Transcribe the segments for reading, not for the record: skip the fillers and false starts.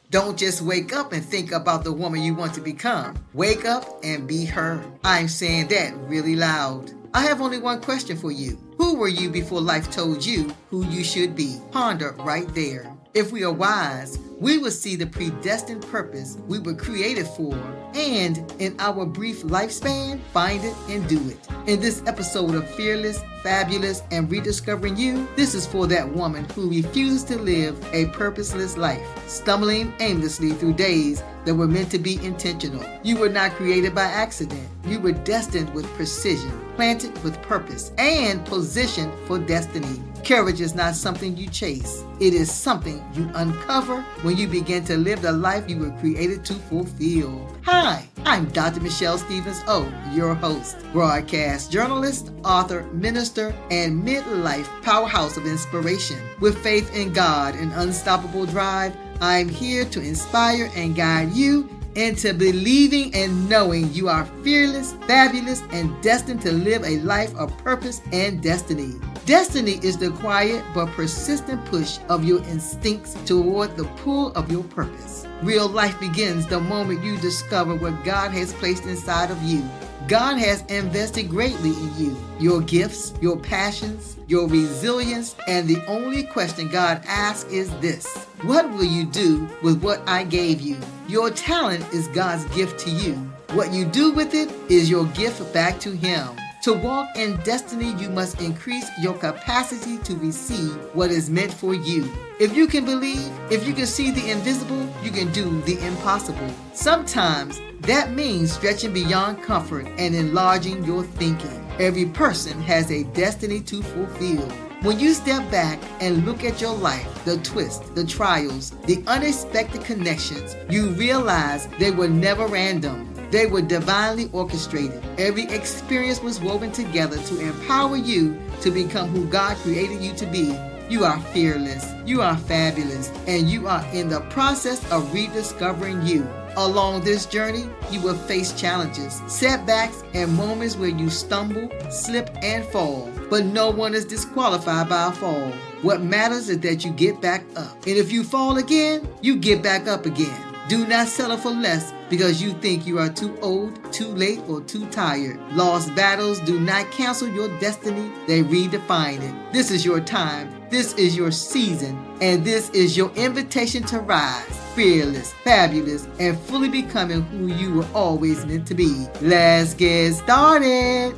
Don't just wake up and think about the woman you want to become. Wake up and be her. I'm saying that really loud. I have only one question for you. Who were you before life told you who you should be? Ponder right there. If we are wise, we will see the predestined purpose we were created for, and in our brief lifespan, find it and do it. In this episode of Fearless, Fabulous, and Rediscovering You, this is for that woman who refuses to live a purposeless life, stumbling aimlessly through days that were meant to be intentional. You were not created by accident. You were destined with precision, planted with purpose, and positioned for destiny. Courage is not something you chase. It is something you uncover when you begin to live the life you were created to fulfill. Hi, I'm Dr. Michelle Stevens O, your host, broadcast journalist, author, minister, and midlife powerhouse of inspiration. With faith in God and unstoppable drive, I'm here to inspire and guide you into believing and knowing you are fearless, fabulous, and destined to live a life of purpose and destiny. Destiny is the quiet but persistent push of your instincts toward the pull of your purpose. Real life begins the moment you discover what God has placed inside of you. God has invested greatly in you, your gifts, your passions, your resilience, and the only question God asks is this: what will you do with what I gave you? Your talent is God's gift to you. What you do with it is your gift back to Him. To walk in destiny, you must increase your capacity to receive what is meant for you. If you can believe, if you can see the invisible, you can do the impossible. Sometimes that means stretching beyond comfort and enlarging your thinking. Every person has a destiny to fulfill. When you step back and look at your life, the twists, the trials, the unexpected connections, you realize they were never random. They were divinely orchestrated. Every experience was woven together to empower you to become who God created you to be. You are fearless, you are fabulous, and you are in the process of rediscovering you. Along this journey, you will face challenges, setbacks, and moments where you stumble, slip, and fall. But no one is disqualified by a fall. What matters is that you get back up. And if you fall again, you get back up again. Do not settle for less because you think you are too old, too late, or too tired. Lost battles do not cancel your destiny, they redefine it. This is your time, this is your season, and this is your invitation to rise, fearless, fabulous, and fully becoming who you were always meant to be. Let's get started.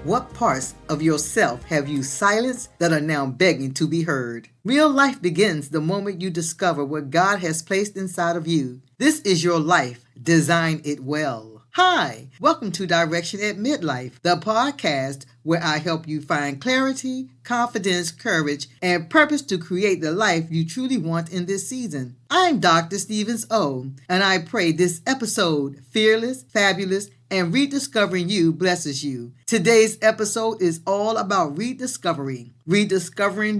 What parts of yourself have you silenced that are now begging to be heard? Real life begins the moment you discover what God has placed inside of you. This is your life. Design it well. Hi, welcome to Direction at Midlife, the podcast where I help you find clarity, confidence, courage, and purpose to create the life you truly want in this season. I'm Dr. Stevens O, and I pray this episode, Fearless, Fabulous, and Rediscovering You, blesses you. Today's episode is all about rediscovering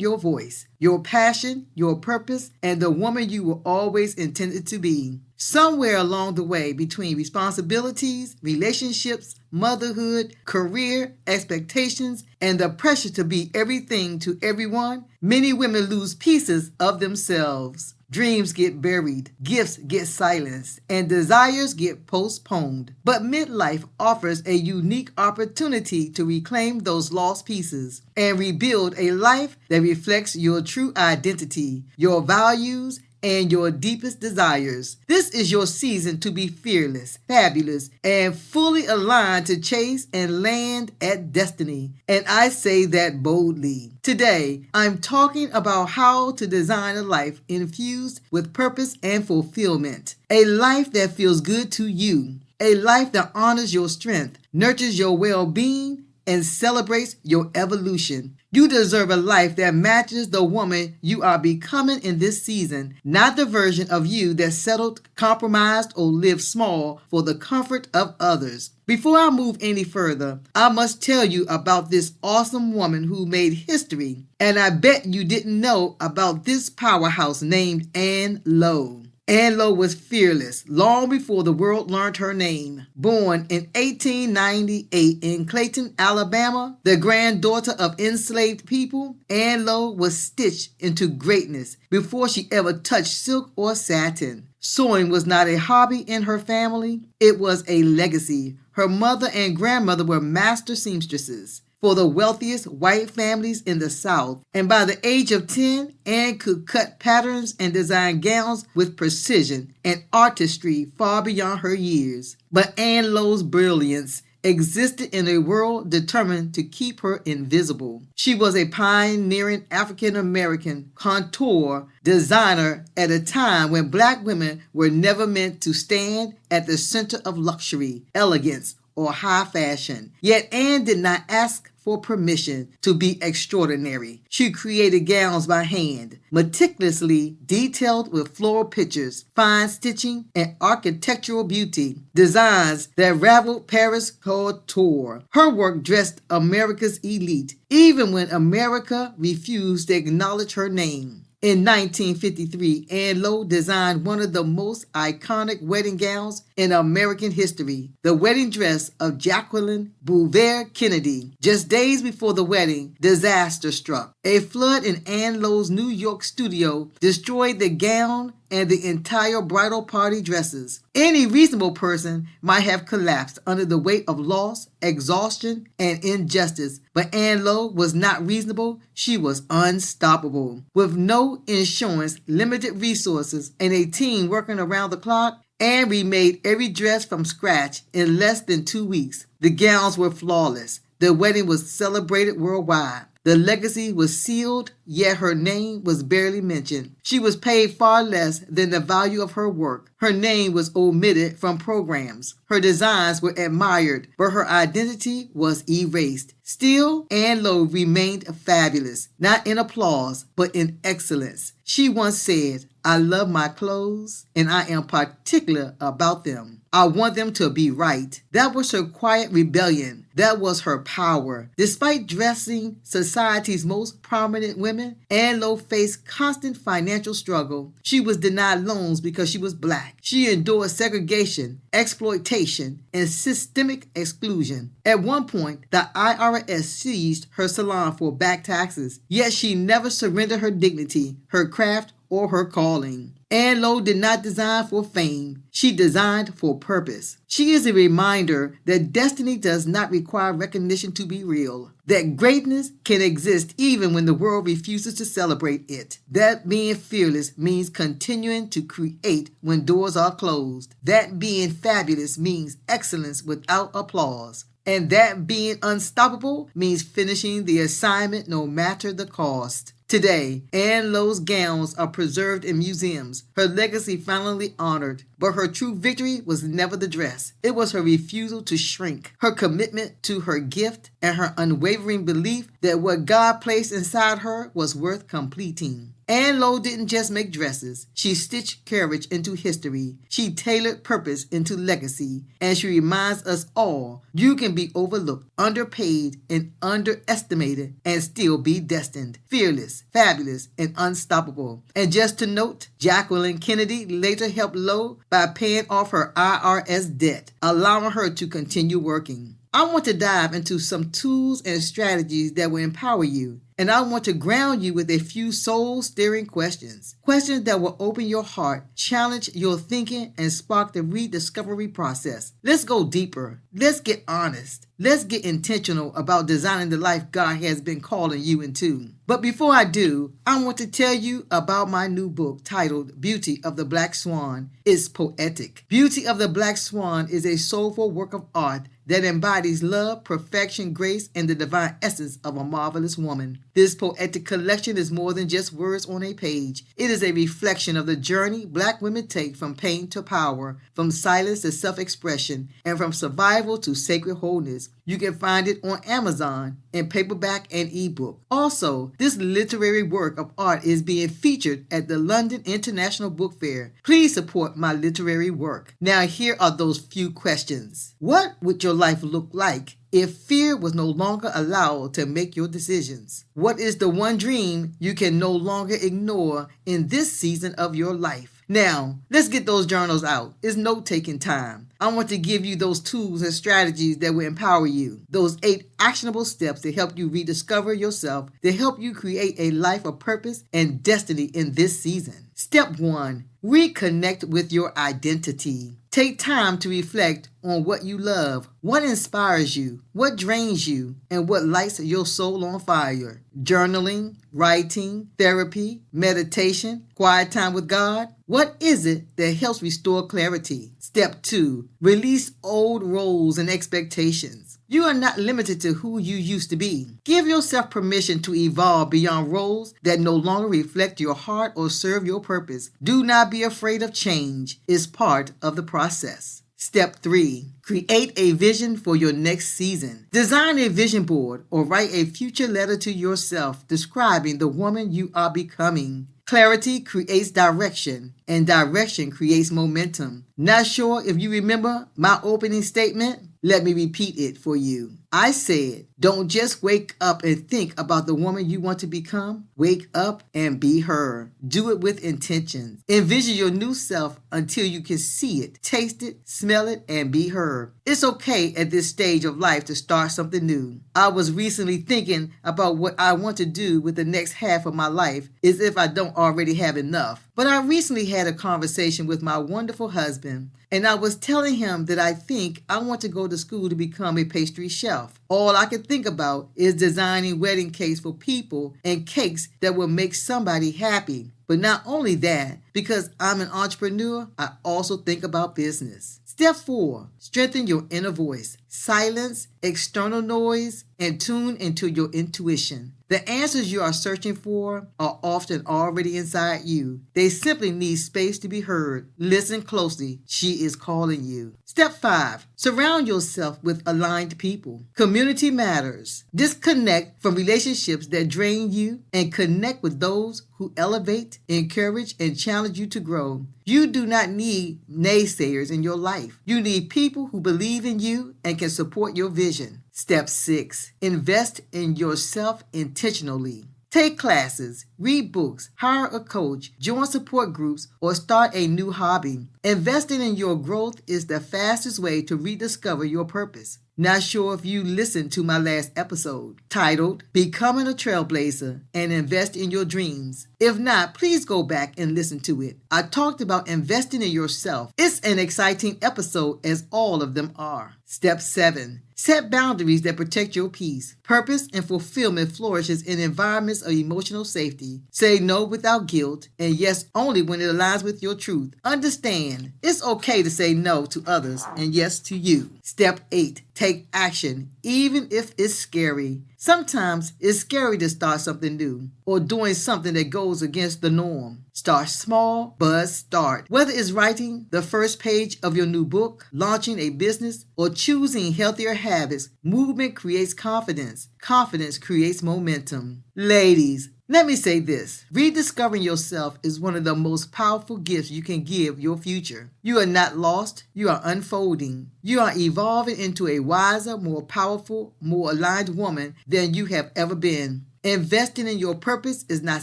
your voice, your passion, your purpose, and the woman you were always intended to be. Somewhere along the way between responsibilities, relationships, motherhood, career, expectations, and the pressure to be everything to everyone, many women lose pieces of themselves. Dreams get buried, gifts get silenced, and desires get postponed. But midlife offers a unique opportunity to reclaim those lost pieces and rebuild a life that reflects your true identity, your values, and your deepest desires. This is your season to be fearless, fabulous, and fully aligned to chase and land at destiny. And I say that boldly. Today, I'm talking about how to design a life infused with purpose and fulfillment. A life that feels good to you. A life that honors your strength, nurtures your well-being, and celebrates your evolution. You deserve a life that matches the woman you are becoming in this season, not the version of you that settled, compromised, or lived small for the comfort of others. Before I move any further, I must tell you about this awesome woman who made history, and I bet you didn't know about this powerhouse named Anne Lowe. Anne Lowe was fearless long before the world learned her name. Born in 1898 in Clayton, Alabama, the granddaughter of enslaved people, Anne Lowe was stitched into greatness before she ever touched silk or satin. Sewing was not a hobby in her family, it was a legacy. Her mother and grandmother were master seamstresses for the wealthiest white families in the South, and by the age of 10, Anne could cut patterns and design gowns with precision and artistry far beyond her years. But Anne Lowe's brilliance existed in a world determined to keep her invisible. She was a pioneering African-American couture designer at a time when black women were never meant to stand at the center of luxury, elegance, or high fashion. Yet Anne did not ask for permission to be extraordinary. She created gowns by hand, meticulously detailed with floral pictures, fine stitching, and architectural beauty, designs that rivaled Paris couture. Her work dressed America's elite, even when America refused to acknowledge her name. In 1953, Anne Lowe designed one of the most iconic wedding gowns in American history, the wedding dress of Jacqueline Bouvier Kennedy. Just days before the wedding, disaster struck. A flood in Anne Lowe's New York studio destroyed the gown and the entire bridal party dresses. Any reasonable person might have collapsed under the weight of loss, exhaustion, and injustice. But Anne Lowe was not reasonable. She was unstoppable. With no insurance, limited resources, and a team working around the clock, Anne remade every dress from scratch in less than 2 weeks. The gowns were flawless. The wedding was celebrated worldwide. The legacy was sealed, yet her name was barely mentioned. She was paid far less than the value of her work. Her name was omitted from programs. Her designs were admired, but her identity was erased. Still, Anne Lowe remained fabulous, not in applause, but in excellence. She once said, "I love my clothes, and I am particular about them. I want them to be right." That was her quiet rebellion. That was her power. Despite dressing society's most prominent women, Anne Lowe faced constant financial struggle. She was denied loans because she was black. She endured segregation, exploitation, and systemic exclusion. At one point, the IRS seized her salon for back taxes, yet she never surrendered her dignity, her craft, or her calling. Anne Lowe did not design for fame. She designed for purpose. She is a reminder that destiny does not require recognition to be real, that greatness can exist even when the world refuses to celebrate it, that being fearless means continuing to create when doors are closed, that being fabulous means excellence without applause, and that being unstoppable means finishing the assignment no matter the cost. Today, Anne Lowe's gowns are preserved in museums, her legacy finally honored, but her true victory was never the dress. It was her refusal to shrink, her commitment to her gift, and her unwavering belief that what God placed inside her was worth completing. Anne Lowe didn't just make dresses. She stitched courage into history. She tailored purpose into legacy. And she reminds us all, you can be overlooked, underpaid, and underestimated and still be destined. Fearless, fabulous, and unstoppable. And just to note, Jacqueline Kennedy later helped Lowe by paying off her IRS debt, allowing her to continue working. I want to dive into some tools and strategies that will empower you. And I want to ground you with a few soul-stirring questions. Questions that will open your heart, challenge your thinking, and spark the rediscovery process. Let's go deeper. Let's get honest. Let's get intentional about designing the life God has been calling you into. But before I do, I want to tell you about my new book titled Beauty of the Black Swan. It's poetic. Beauty of the Black Swan is a soulful work of art that embodies love, perfection, grace, and the divine essence of a marvelous woman. This poetic collection is more than just words on a page. It is a reflection of the journey Black women take from pain to power, from silence to self-expression, and from survival to sacred wholeness. You can find it on Amazon in paperback and ebook. Also, this literary work of art is being featured at the London International Book Fair. Please support my literary work. Now, here are those few questions. What would your life look like if fear was no longer allowed to make your decisions? What is the one dream you can no longer ignore in this season of your life? Now, let's get those journals out. It's note-taking time. I want to give you those tools and strategies that will empower you. Those 8 actionable steps to help you rediscover yourself, to help you create a life of purpose and destiny in this season. Step 1, reconnect with your identity. Take time to reflect on what you love, what inspires you, what drains you, and what lights your soul on fire. Journaling, writing, therapy, meditation, quiet time with God. What is it that helps restore clarity? Step 2, release old roles and expectations. You are not limited to who you used to be. Give yourself permission to evolve beyond roles that no longer reflect your heart or serve your purpose. Do not be afraid of change. It's part of the process. Step 3, create a vision for your next season. Design a vision board or write a future letter to yourself describing the woman you are becoming. Clarity creates direction, and direction creates momentum. Not sure if you remember my opening statement? Let me repeat it for you. I said, don't just wake up and think about the woman you want to become. Wake up and be her. Do it with intention. Envision your new self until you can see it, taste it, smell it, and be her. It's okay at this stage of life to start something new. I was recently thinking about what I want to do with the next half of my life as if I don't already have enough. But I recently had a conversation with my wonderful husband, and I was telling him that I think I want to go to school to become a pastry chef. All I can think about is designing wedding cakes for people and cakes that will make somebody happy. But not only that, because I'm an entrepreneur, I also think about business. Step 4, strengthen your inner voice. Silence external noise and tune into your intuition. The answers you are searching for are often already inside you. They simply need space to be heard. Listen closely. She is calling you. Step 5, surround yourself with aligned people. Community matters. Disconnect from relationships that drain you and connect with those who elevate, encourage, and challenge you to grow. You do not need naysayers in your life. You need people who believe in you and can support your vision. Step 6, invest in yourself intentionally. Take classes, read books, hire a coach, join support groups, or start a new hobby. Investing in your growth is the fastest way to rediscover your purpose. Not sure if you listened to my last episode titled Becoming a Trailblazer and Invest in Your Dreams. If not, please go back and listen to it. I talked about investing in yourself. It's an exciting episode, as all of them are. Step 7, set boundaries that protect your peace. Purpose and fulfillment flourishes in environments of emotional safety. Say no without guilt, and yes only when it aligns with your truth. Understand, it's okay to say no to others and yes to you. Step 8, take action, even if it's scary. Sometimes it's scary to start something new or doing something that goes against the norm. Start small, but start. Whether it's writing the first page of your new book, launching a business, or choosing healthier habits, movement creates confidence. Confidence creates momentum. Ladies, let me say this. Rediscovering yourself is one of the most powerful gifts you can give your future. You are not lost. You are unfolding. You are evolving into a wiser, more powerful, more aligned woman than you have ever been. Investing in your purpose is not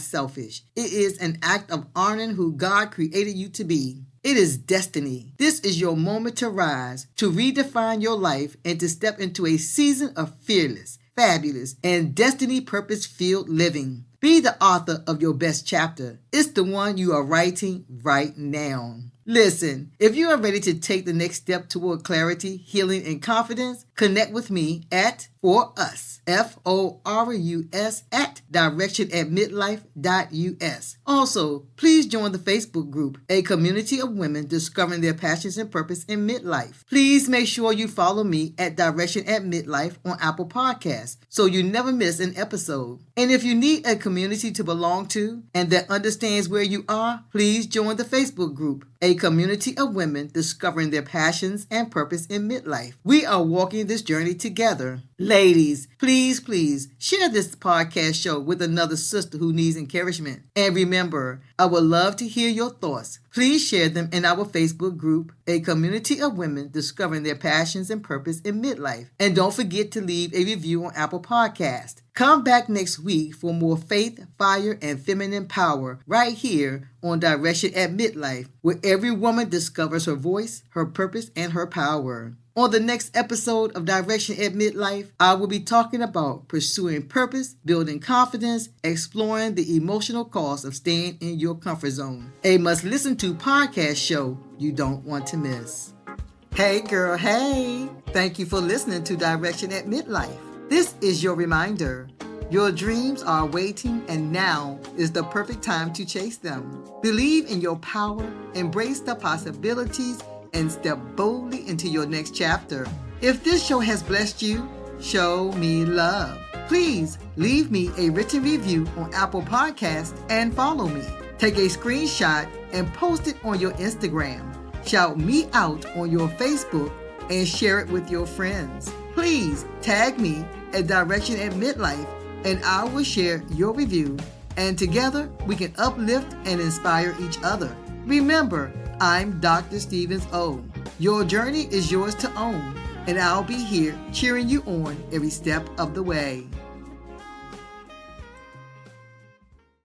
selfish. It is an act of honoring who God created you to be. It is destiny. This is your moment to rise, to redefine your life, and to step into a season of fearless, fabulous, and destiny purpose-filled living. Be the author of your best chapter. It's the one you are writing right now. Listen, if you are ready to take the next step toward clarity, healing, and confidence, connect with me at For Us, FORUS, at direction@midlife.us. Also, please join the Facebook group, a community of women discovering their passions and purpose in midlife. Please make sure you follow me at direction@midlife on Apple Podcasts so you never miss an episode. And if you need a community to belong to and that understands where you are, please join the Facebook group, a community of women discovering their passions and purpose in midlife. We are walking this journey together. Ladies, please share this podcast show with another sister who needs encouragement. And remember, I would love to hear your thoughts. Please share them in our Facebook group, a community of women discovering their passions and purpose in midlife. And don't forget to leave a review on Apple Podcast. Come back next week for more faith, fire, and feminine power right here on Direction at Midlife, where every woman discovers her voice, her purpose, and her power. On the next episode of Direction at Midlife, I will be talking about pursuing purpose, building confidence, exploring the emotional cost of staying in your comfort zone. A must-listen-to podcast show you don't want to miss. Hey girl, hey! Thank you for listening to Direction at Midlife. This is your reminder. Your dreams are waiting, and now is the perfect time to chase them. Believe in your power, embrace the possibilities, and step boldly into your next chapter. If this show has blessed you, show me love. Please leave me a written review on Apple Podcasts and follow me. Take a screenshot and post it on your Instagram. Shout me out on your Facebook and share it with your friends. Please tag me at Direction at Midlife and I will share your review. And together we can uplift and inspire each other. Remember, I'm Dr. Stevens O. Your journey is yours to own, and I'll be here cheering you on every step of the way.